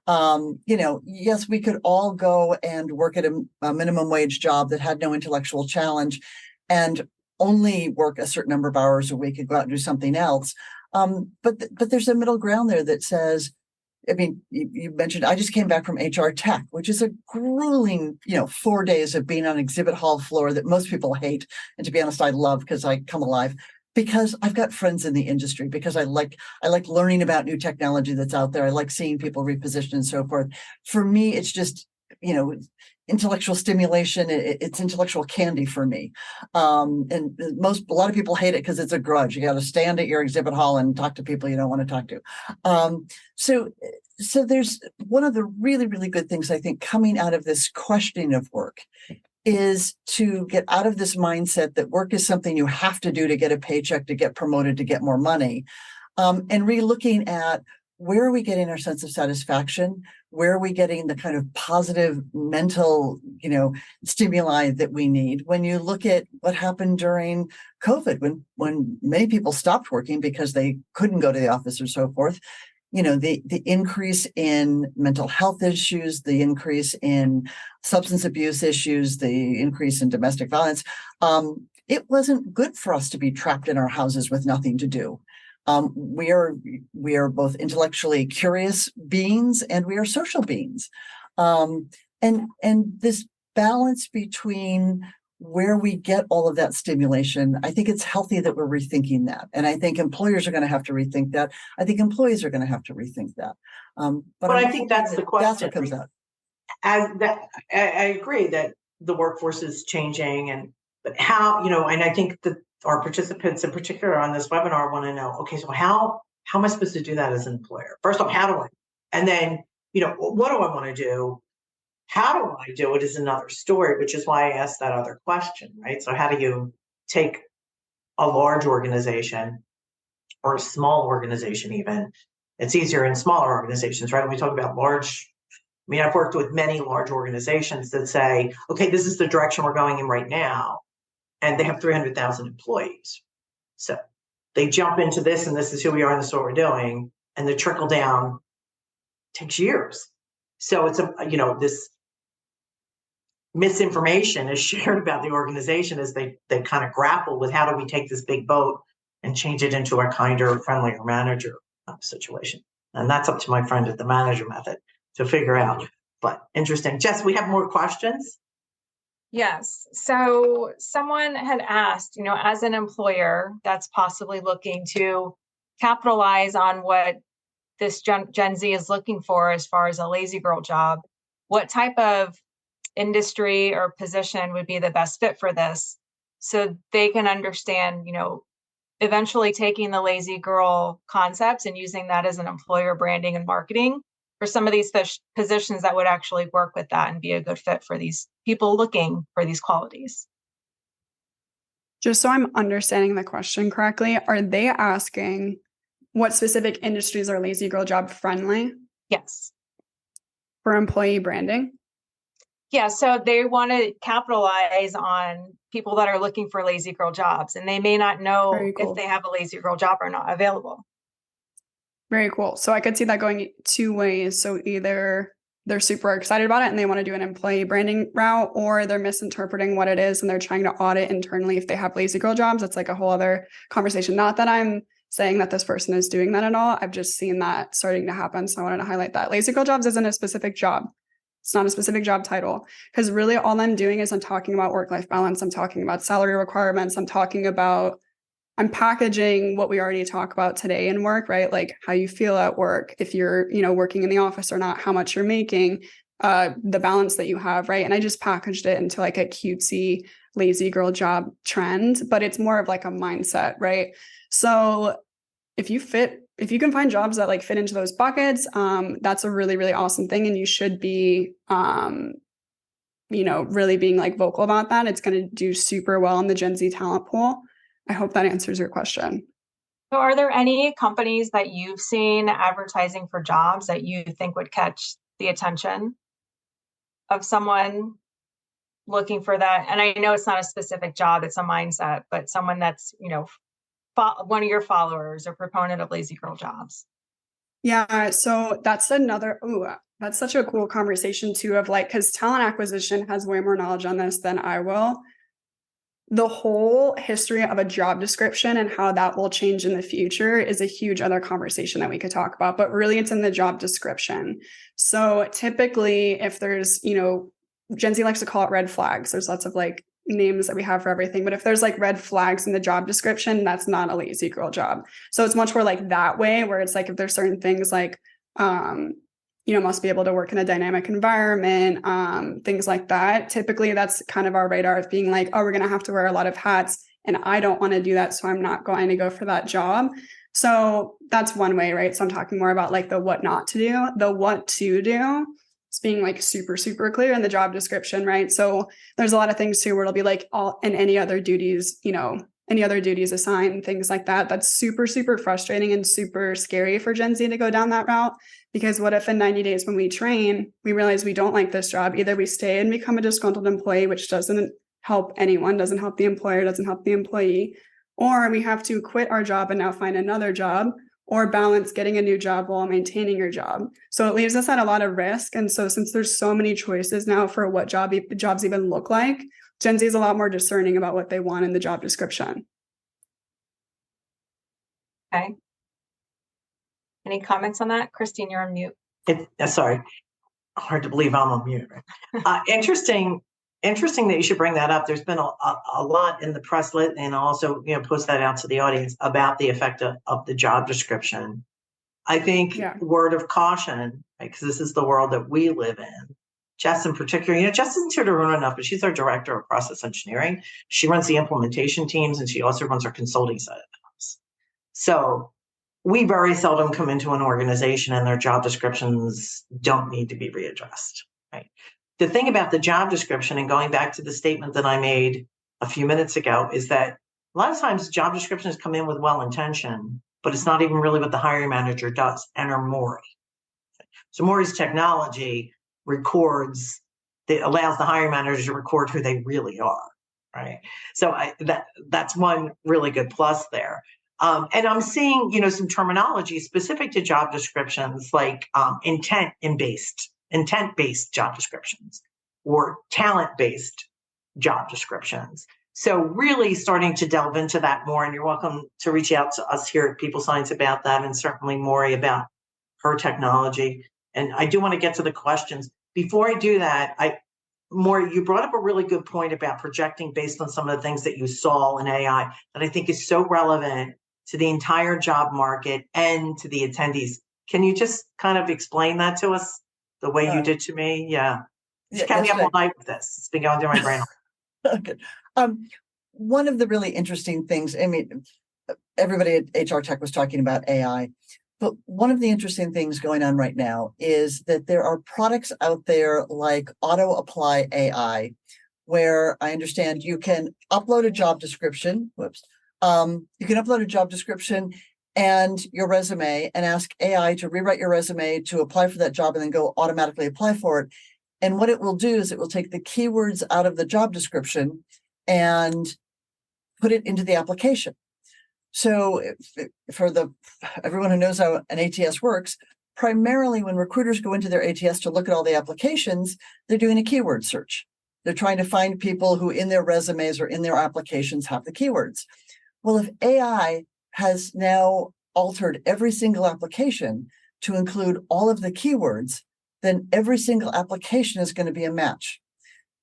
Yes, we could all go and work at a minimum wage job that had no intellectual challenge and only work a certain number of hours a week and go out and do something else. But there's a middle ground there that says, I mean, you mentioned, I just came back from HR Tech, which is a grueling, 4 days of being on an exhibit hall floor that most people hate. And to be honest, I love because I come alive, because I've got friends in the industry, because I like learning about new technology that's out there. I like seeing people reposition and so forth. For me, it's just, intellectual stimulation. It's intellectual candy for me. And a lot of people hate it because it's a grudge. You got to stand at your exhibit hall and talk to people you don't want to talk to. So there's one of the really, really good things I think coming out of this questioning of work is to get out of this mindset that work is something you have to do to get a paycheck, to get promoted, to get more money, and re-looking at where are we getting our sense of satisfaction? Where are we getting the kind of positive mental, stimuli that we need? When you look at what happened during COVID, when many people stopped working because they couldn't go to the office or so forth, the increase in mental health issues, the increase in substance abuse issues, the increase in domestic violence, it wasn't good for us to be trapped in our houses with nothing to do. We are both intellectually curious beings and we are social beings. And this balance between where we get all of that stimulation, I think it's healthy that we're rethinking that. And I think employers are going to have to rethink that. I think employees are going to have to rethink that. But I think that's the question. That's what comes out. I agree that the workforce is changing, but how, and I think that our participants in particular on this webinar want to know, okay, so how am I supposed to do that as an employer? First off, how do I? And then, what do I want to do? How do I do it is another story, which is why I asked that other question, right? So how do you take a large organization or a small organization even? It's easier in smaller organizations, right? When we talk about large, I've worked with many large organizations that say, okay, this is the direction we're going in right now. And they have 300,000 employees. So they jump into this and this is who we are and this is what we're doing. And the trickle down takes years. So it's this misinformation is shared about the organization as they kind of grapple with how do we take this big boat and change it into a kinder, friendlier manager situation. And that's up to my friend at the manager method to figure out. But interesting. Jess, we have more questions. Yes. So someone had asked, as an employer that's possibly looking to capitalize on what this Gen Z is looking for as far as a lazy girl job, what type of industry or position would be the best fit for this so they can understand, eventually taking the lazy girl concepts and using that as an employer branding and marketing for some of these positions that would actually work with that and be a good fit for these people looking for these qualities. Just so I'm understanding the question correctly, are they asking what specific industries are lazy girl job friendly? Yes. For employee branding? Yeah, so they want to capitalize on people that are looking for lazy girl jobs, and they may not know Cool. if they have a lazy girl job or not available. Very cool. So I could see that going 2 ways. So either they're super excited about it and they want to do an employee branding route, or they're misinterpreting what it is and they're trying to audit internally if they have lazy girl jobs. That's like a whole other conversation. Not that I'm saying that this person is doing that at all. I've just seen that starting to happen. So I wanted to highlight that. Lazy girl jobs isn't a specific job. It's not a specific job title, because really all I'm doing is I'm talking about work-life balance. I'm talking about salary requirements. I'm packaging what we already talk about today in work, right? Like how you feel at work, if you're, working in the office or not, how much you're making, the balance that you have, right? And I just packaged it into like a cutesy lazy girl job trend, but it's more of like a mindset, right? So if you can find jobs that like fit into those buckets, that's a really, really awesome thing. And you should be, really being like vocal about that. It's going to do super well in the Gen Z talent pool. I hope that answers your question. So are there any companies that you've seen advertising for jobs that you think would catch the attention of someone looking for that? And I know it's not a specific job, it's a mindset, but someone that's, one of your followers or proponent of lazy girl jobs. Yeah. So that's that's such a cool conversation too, of like, because talent acquisition has way more knowledge on this than I will. The whole history of a job description and how that will change in the future is a huge other conversation that we could talk about, but really it's in the job description. So typically if there's, Gen Z likes to call it red flags. There's lots of like names that we have for everything, but if there's like red flags in the job description, that's not a lazy girl job. So it's much more like that way, where it's like, if there's certain things like, must be able to work in a dynamic environment, things like that. Typically, that's kind of our radar of being like, oh, we're going to have to wear a lot of hats, and I don't want to do that, so I'm not going to go for that job. So that's one way, right? So I'm talking more about like the what not to do. The what to do is being like super, super clear in the job description, right? So there's a lot of things too where it'll be like all and any other duties, any other duties assigned, things like that. That's super, super frustrating and super scary for Gen Z to go down that route. Because what if in 90 days when we train, we realize we don't like this job? Either we stay and become a disgruntled employee, which doesn't help anyone, doesn't help the employer, doesn't help the employee, or we have to quit our job and now find another job, or balance getting a new job while maintaining your job. So it leaves us at a lot of risk. And so since there's so many choices now for what jobs even look like, Gen Z is a lot more discerning about what they want in the job description. Okay. Any comments on that? Christine, you're on mute. Sorry, hard to believe I'm on mute. Interesting that you should bring that up. There's been a lot in the press lately, and I'll also post that out to the audience about the effect of the job description. I think word of caution, because this is the world that we live in. Jess in particular, Jess isn't here to run enough, but she's our director of process engineering. She runs the implementation teams, and she also runs our consulting side of the house. So we very seldom come into an organization and their job descriptions don't need to be readdressed, right? The thing about the job description, and going back to the statement that I made a few minutes ago, is that a lot of times job descriptions come in with well-intention, but it's not even really what the hiring manager does, enter Maury. So Maury's technology allows the hiring manager to record who they really are, right? So that's one really good plus there. And I'm seeing, some terminology specific to job descriptions, like intent-based job descriptions or talent-based job descriptions. So really starting to delve into that more, and you're welcome to reach out to us here at People Science about that, and certainly Maury about her technology. And I do want to get to the questions. Before I do that, Maury, you brought up a really good point about projecting based on some of the things that you saw in AI that I think is so relevant to the entire job market and to the attendees. Can you just kind of explain that to us the way you did to me? Yeah. Just kept me up all night with this. It's been going through my brain. Okay. One of the really interesting things, everybody at HR Tech was talking about AI. But one of the interesting things going on right now is that there are products out there like Auto Apply AI, where I understand you can upload a job description. You can upload a job description and your resume and ask AI to rewrite your resume to apply for that job and then go automatically apply for it. And what it will do is it will take the keywords out of the job description and put it into the application. So for everyone who knows how an ATS works, primarily when recruiters go into their ATS to look at all the applications, they're doing a keyword search. They're trying to find people who in their resumes or in their applications have the keywords. Well, if AI has now altered every single application to include all of the keywords, then every single application is going to be a match,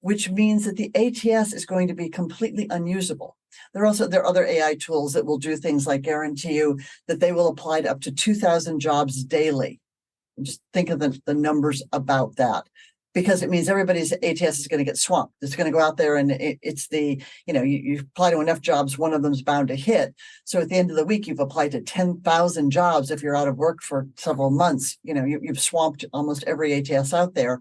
which means that the ATS is going to be completely unusable. There are other AI tools that will do things like guarantee you that they will apply to up to 2,000 jobs daily. Just think of the numbers about that, because it means everybody's ATS is going to get swamped. It's going to go out there and you apply to enough jobs, one of them's bound to hit. So at the end of the week, you've applied to 10,000 jobs. If you're out of work for several months, you've swamped almost every ATS out there.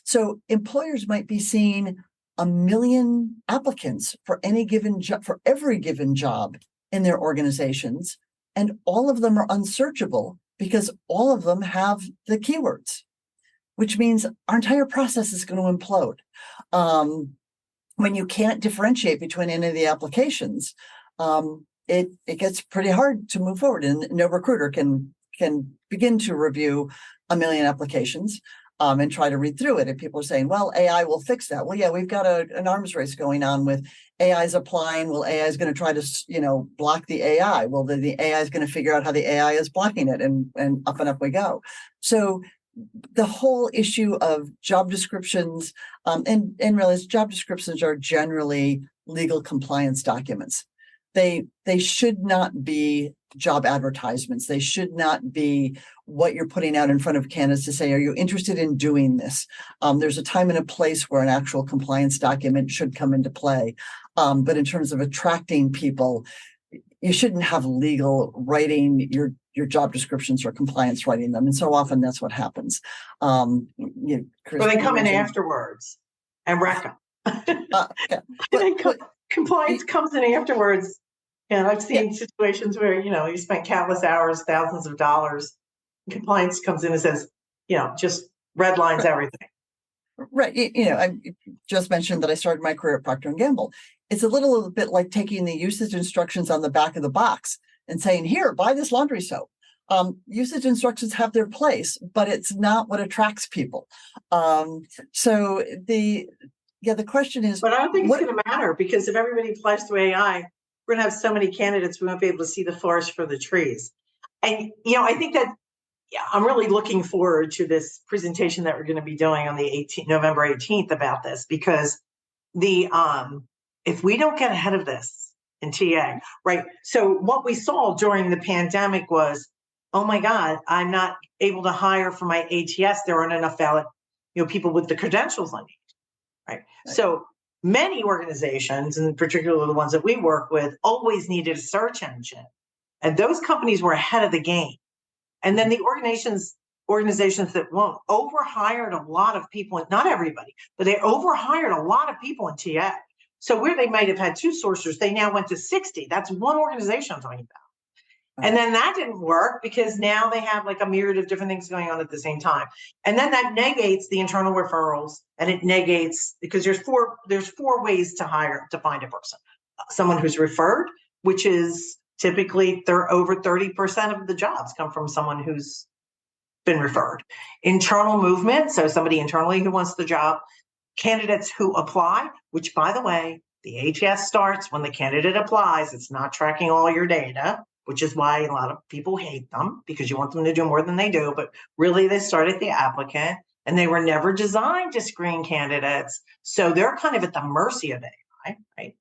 So employers might be seeing 1 million applicants for any given job, for every given job in their organizations, and all of them are unsearchable because all of them have the keywords, which means our entire process is going to implode. When you can't differentiate between any of the applications, it gets pretty hard to move forward, and no recruiter can begin to review 1 million applications and try to read through it. And people are saying, well, AI will fix that. Well, yeah, we've got an arms race going on with AI's applying. Well, AI is going to try to, block the AI. Well, the AI is going to figure out how the AI is blocking it, and up we go. So the whole issue of job descriptions, and realize job descriptions are generally legal compliance documents. They should not be job advertisements. They should not be what you're putting out in front of candidates to say, are you interested in doing this? There's a time and a place where an actual compliance document should come into play. But in terms of attracting people, you shouldn't have legal writing your job descriptions or compliance writing them. And so often that's what happens. Well, they come in afterwards and wreck them. Compliance comes in afterwards. And I've seen situations where, you spent countless hours, thousands of dollars. Compliance comes in and says, just red lines everything. Right. I just mentioned that I started my career at Procter & Gamble. It's a little bit like taking the usage instructions on the back of the box and saying, here, buy this laundry soap. Usage instructions have their place, but it's not what attracts people. So the question is. But I don't think it's going to matter, because if everybody applies to AI, we're going to have so many candidates, we won't be able to see the forest for the trees. And, I think that I'm really looking forward to this presentation that we're going to be doing on the November 18th about this, because if we don't get ahead of this in TA, right? So what we saw during the pandemic was, oh my God, I'm not able to hire for my ATS. There aren't enough valid, people with the credentials I need, right? So many organizations, and particularly the ones that we work with, always needed a search engine. And those companies were ahead of the game. And then the organizations that won't overhired a lot of people, not everybody, but they overhired a lot of people in TA. So where they might have had 2 sourcers, they now went to 60. That's one organization I'm talking about. And then that didn't work because now they have like a myriad of different things going on at the same time. And then that negates the internal referrals, and it negates, because there's four ways to find a person. Someone who's referred, which is typically over 30% of the jobs come from someone who's been referred. Internal movement, so somebody internally who wants the job. Candidates who apply, which, by the way, the ATS starts when the candidate applies. It's not tracking all your data, which is why a lot of people hate them, because you want them to do more than they do. But really, they start at the applicant, and they were never designed to screen candidates. So they're kind of at the mercy of AI, right?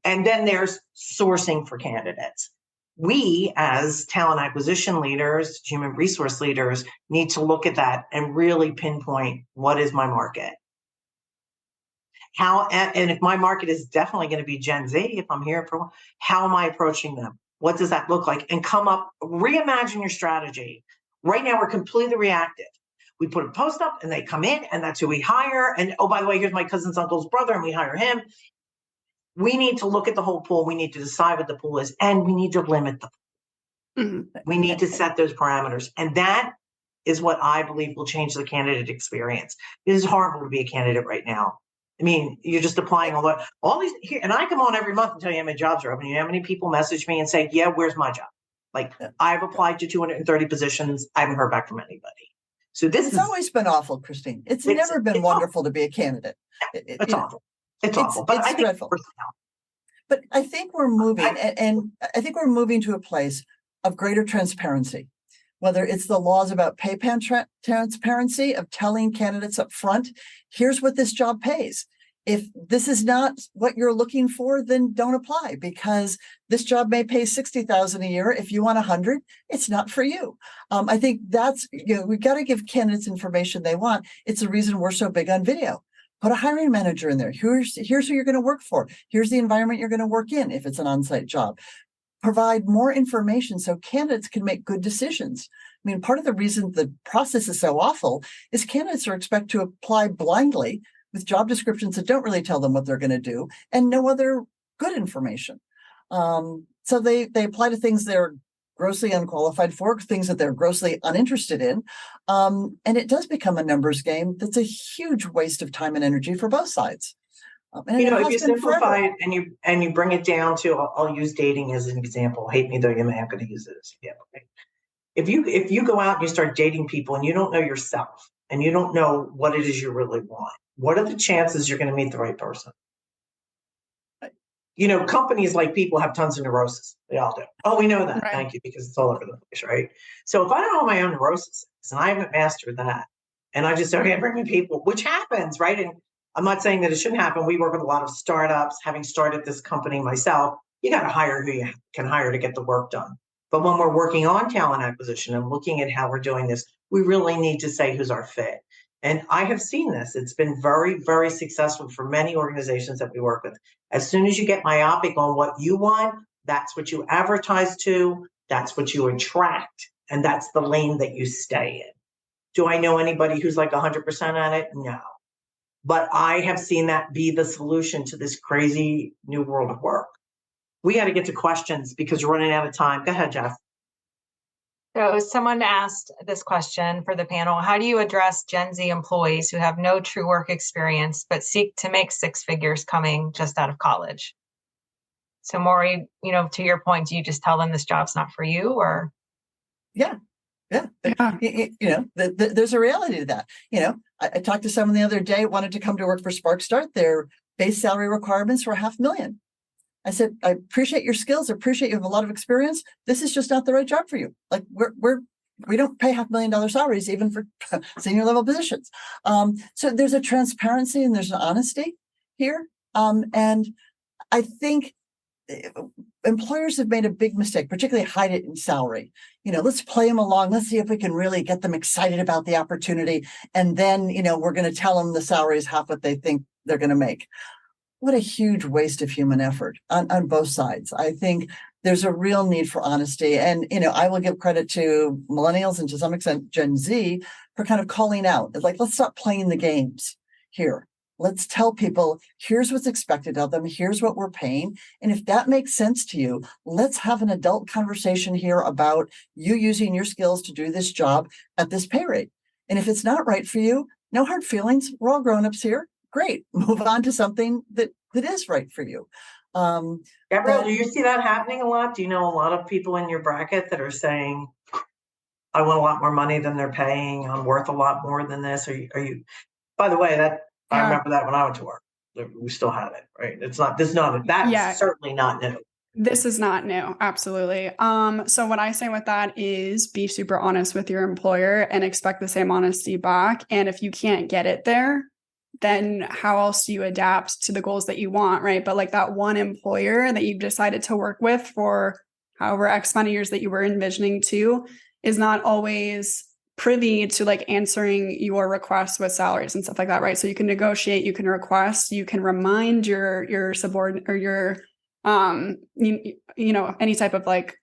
And then there's sourcing for candidates. We, as talent acquisition leaders, human resource leaders, need to look at that and really pinpoint, what is my market? And if my market is definitely going to be Gen Z, if I'm here for, how am I approaching them? What does that look like? And come up, reimagine your strategy. Right now, we're completely reactive. We put a post up and they come in and that's who we hire. And oh, by the way, here's my cousin's uncle's brother and we hire him. We need to look at the whole pool. We need to decide what the pool is and we need to limit the pool. Mm-hmm. We need to set those parameters. And that is what I believe will change the candidate experience. It is horrible to be a candidate right now. I mean, you're just applying all these here, and I come on every month and tell you how many jobs are open. You know how many people message me and say, yeah, where's my job? Like I've applied to 230 positions. I haven't heard back from anybody. So it's always been awful, Christine. It's never been wonderful to be a candidate. It's awful. It's awful. But it's dreadful. But I think we're moving, and I think we're moving to a place of greater transparency. Whether it's the laws about pay transparency of telling candidates up front, here's what this job pays. If this is not what you're looking for, then don't apply because this job may pay $60,000 a year. If you want 100, it's not for you. I think that's, we've got to give candidates information they want. It's the reason we're so big on video. Put a hiring manager in there. Here's who you're going to work for. Here's the environment you're going to work in if it's an on-site job. Provide more information so candidates can make good decisions. I mean, part of the reason the process is so awful is candidates are expected to apply blindly with job descriptions that don't really tell them what they're going to do and no other good information. So they apply to things they're grossly unqualified for, things that they're grossly uninterested in. And it does become a numbers game that's a huge waste of time and energy for both sides. If you simplify it and you bring it down to, I'll use dating as an example. Hate me though, you may, I'm going to use it as an example. If you go out and you start dating people and you don't know yourself and you don't know what it is you really want, what are the chances you're going to meet the right person? Companies like people have tons of neurosis. They all do. Oh, we know that. Right. Thank you, because it's all over the place, right? So if I don't know my own neurosis and I haven't mastered that, and I just okay, bring me people, which happens, right? And I'm not saying that it shouldn't happen. We work with a lot of startups. Having started this company myself, you got to hire who you can hire to get the work done. But when we're working on talent acquisition and looking at how we're doing this, we really need to say who's our fit. And I have seen this. It's been very, very successful for many organizations that we work with. As soon as you get myopic on what you want, that's what you advertise to, that's what you attract, and that's the lane that you stay in. Do I know anybody who's like 100% at it? No. But I have seen that be the solution to this crazy new world of work. We got to get to questions because we're running out of time. Go ahead, Jeff. So someone asked this question for the panel. How do you address Gen Z employees who have no true work experience, but seek to make six figures coming just out of college? So Maury, to your point, do you just tell them this job's not for you or? Yeah. There's a reality to that. I talked to someone the other day, wanted to come to work for SparcStart. Their base salary requirements were $500,000. I said, I appreciate your skills. I appreciate you have a lot of experience. This is just not the right job for you. Like we don't pay $500,000 salaries even for senior level positions. So there's a transparency and there's an honesty here. And I think employers have made a big mistake, particularly hide it in salary. Let's play them along. Let's see if we can really get them excited about the opportunity. And then, we're going to tell them the salary is half what they think they're going to make. What a huge waste of human effort on both sides. I think there's a real need for honesty. And, I will give credit to millennials and to some extent Gen Z for kind of calling out. It's like, let's stop playing the games here. Let's tell people, here's what's expected of them. Here's what we're paying. And if that makes sense to you, let's have an adult conversation here about you using your skills to do this job at this pay rate. And if it's not right for you, no hard feelings. We're all grownups here. Great. Move on to something that is right for you. Gabrielle, do you see that happening a lot? Do you know a lot of people in your bracket that are saying, I want a lot more money than they're paying. I'm worth a lot more than this. Are you, by the way, I remember that when I went to work, we still have it, right? It's certainly not new. This is not new. Absolutely. So what I say with that is be super honest with your employer and expect the same honesty back. And if you can't get it there, then how else do you adapt to the goals that you want, right? But like that one employer that you've decided to work with for however X amount of years that you were envisioning to is not always privy to like answering your requests with salaries and stuff like that, right? So you can negotiate, you can request, you can remind your subordinate or your you know, any type of like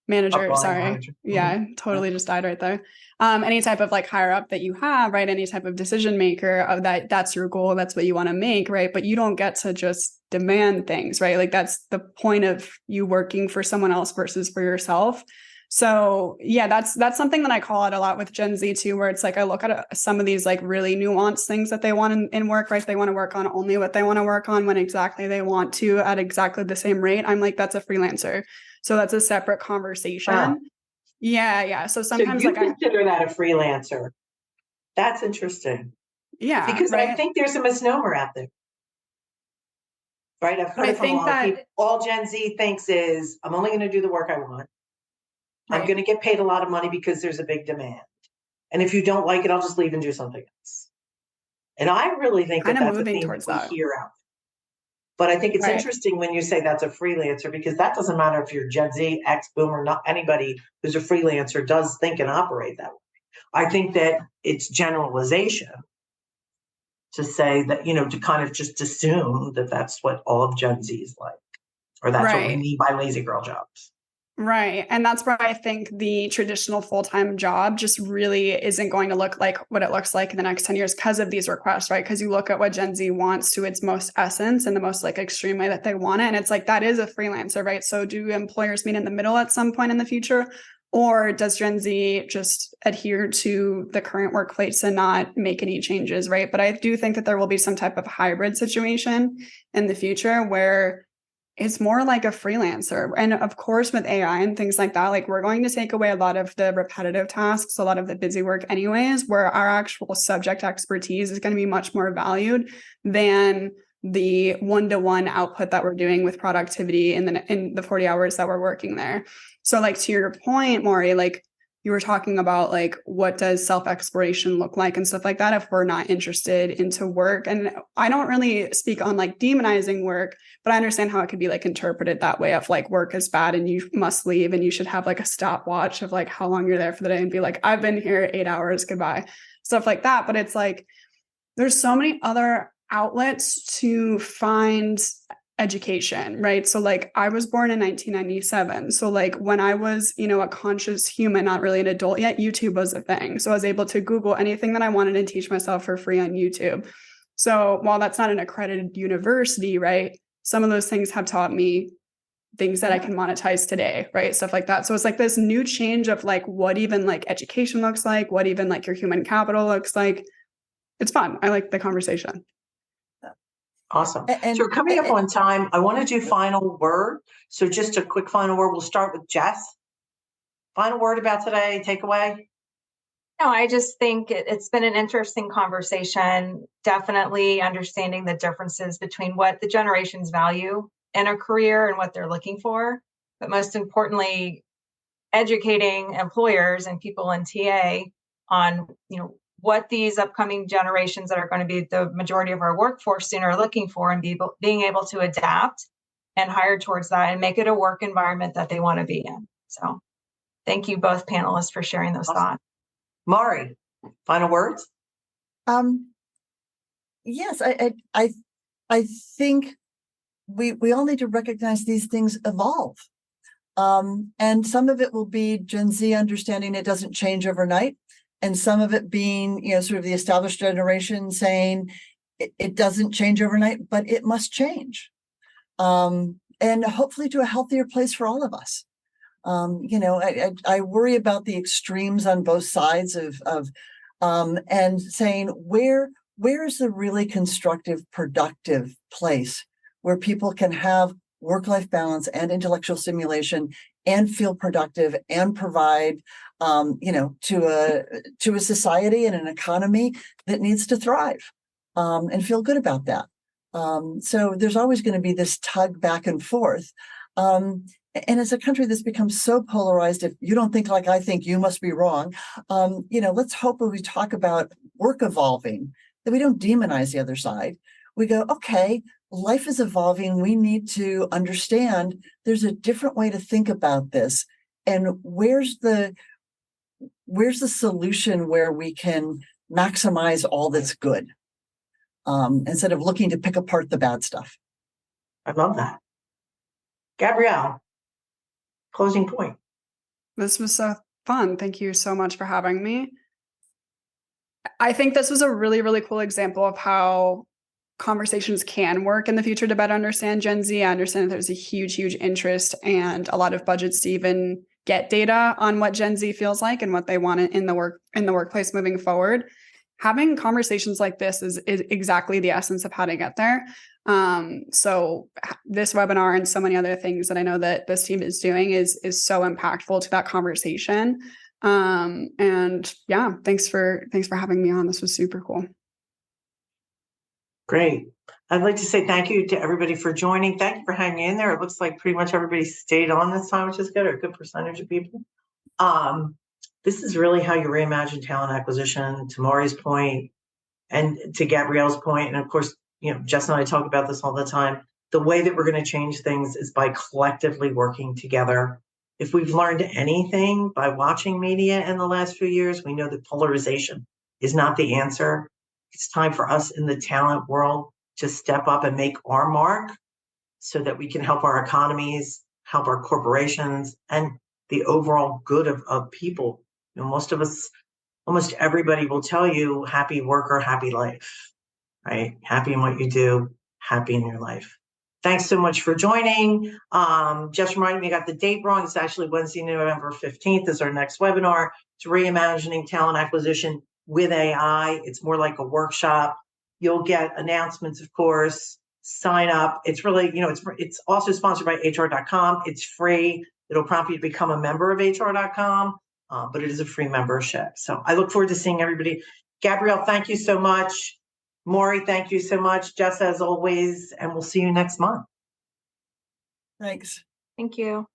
manager, Upline sorry. manager. Yeah, totally just died right there. Any type of like higher up that you have, right? Any type of decision maker of that's your goal, that's what you want to make, right? But you don't get to just demand things, right? Like that's the point of you working for someone else versus for yourself. So yeah, that's something that I call out a lot with Gen Z too, where it's like I look at some of these like really nuanced things that they want in work, right? They want to work on only what they want to work on when exactly they want to at exactly the same rate. I'm like, that's a freelancer. So that's a separate conversation. Wow. Yeah. So sometimes so you like consider that a freelancer. That's interesting. Yeah. Because right? I think there's a misnomer out there. Right? I've heard I it from a think lot of that- people. All Gen Z thinks is, I'm only going to do the work I want. I'm Right. going to get paid a lot of money because there's a big demand. And if you don't like it, I'll just leave and do something else. And I really think that Kind of that's a moving theme towards that we that. hear out there. But I think it's Right. interesting when you say that's a freelancer, because that doesn't matter if you're Gen Z, X, Boomer, not anybody who's a freelancer does think and operate that way. I think that it's generalization to say that, you know, to kind of just assume that that's what all of Gen Z is like, or that's what we Right. mean by lazy girl jobs. Right. And that's where I think the traditional full-time job just really isn't going to look like what it looks like in the next 10 years because of these requests, right? Because you look at what Gen Z wants to its most essence and the most like extreme way that they want it. And it's like, that is a freelancer, right? So do employers meet in the middle at some point in the future? Or does Gen Z just adhere to the current workplace and not make any changes, right? But I do think that there will be some type of hybrid situation in the future where it's more like a freelancer. And of course, with AI and things like that, like we're going to take away a lot of the repetitive tasks, a lot of the busy work anyways, where our actual subject expertise is going to be much more valued than the one-to-one output that we're doing with productivity in the 40 hours that we're working there. So like to your point, Maury, like you were talking about like what does self-exploration look like and stuff like that if we're not interested into work. And I don't really speak on like demonizing work, but I understand how it could be like interpreted that way of like work is bad and you must leave and you should have like a stopwatch of like how long you're there for the day and be like, I've been here 8 hours, goodbye, stuff like that. But it's like there's so many other outlets to find education, right? So like I was born in 1997. So like when I was, you know, a conscious human, not really an adult yet, YouTube was a thing. So I was able to Google anything that I wanted and teach myself for free on YouTube. So while that's not an accredited university, right? Some of those things have taught me things that I can monetize today, right? Stuff like that. So it's like this new change of like what even like education looks like, what even like your human capital looks like. It's fun. I like the conversation. Awesome. So we're coming up on time. I want to do final word. So just a quick final word. We'll start with Jess. Final word about today, takeaway. No, I just think it's been an interesting conversation. Definitely understanding the differences between what the generations value in a career and what they're looking for. But most importantly, educating employers and people in TA on, you know, what these upcoming generations that are going to be the majority of our workforce soon are looking for, and being able to adapt and hire towards that and make it a work environment that they want to be in. So thank you both panelists for sharing those thoughts. Maury, final words? Yes, I think we all need to recognize these things evolve. And some of it will be Gen Z understanding it doesn't change overnight. And some of it being, you know, sort of the established generation saying it doesn't change overnight, but it must change. And hopefully to a healthier place for all of us. You know, I worry about the extremes on both sides of and saying where is the really constructive, productive place where people can have work-life balance and intellectual stimulation and feel productive and provide, you know, to a society and an economy that needs to thrive, and feel good about that. So there's always going to be this tug back and forth. And as a country that's become so polarized, if you don't think like I think, you must be wrong. You know, let's hope when we talk about work evolving, that we don't demonize the other side. We go, okay, life is evolving. We need to understand there's a different way to think about this. And where's the solution where we can maximize all that's good, instead of looking to pick apart the bad stuff. I love that. Gabrielle, closing point. This was so fun. Thank you so much for having me. I think this was a really, really cool example of how conversations can work in the future to better understand Gen Z. I understand that there's a huge, huge interest and a lot of budgets to even get data on what Gen Z feels like and what they want in the workplace moving forward. Having conversations like this is exactly the essence of how to get there. So this webinar and so many other things that I know that this team is doing is so impactful to that conversation. And yeah, thanks for having me on. This was super cool. Great. I'd like to say thank you to everybody for joining. Thank you for hanging in there. It looks like pretty much everybody stayed on this time, which is good, or a good percentage of people. This is really how you reimagine talent acquisition, to Maury's point and to Gabrielle's point. And of course, Jess and I talk about this all the time. The way that we're going to change things is by collectively working together. If we've learned anything by watching media in the last few years, we know that polarization is not the answer. It's time for us in the talent world to step up and make our mark so that we can help our economies, help our corporations, and the overall good of people. Most of us, almost everybody will tell you happy worker, happy life, right? Happy in what you do, happy in your life. Thanks so much for joining. Just reminding me, I got the date wrong. It's actually Wednesday, November 15th is our next webinar. It's Reimagining Talent Acquisition with AI. It's more like a workshop. You'll get announcements, of course. Sign up. It's really, it's also sponsored by HR.com. It's free. It'll prompt you to become a member of HR.com, but it is a free membership. So I look forward to seeing everybody. Gabrielle, thank you so much. Maury, thank you so much. Jess, as always, and we'll see you next month. Thanks. Thank you.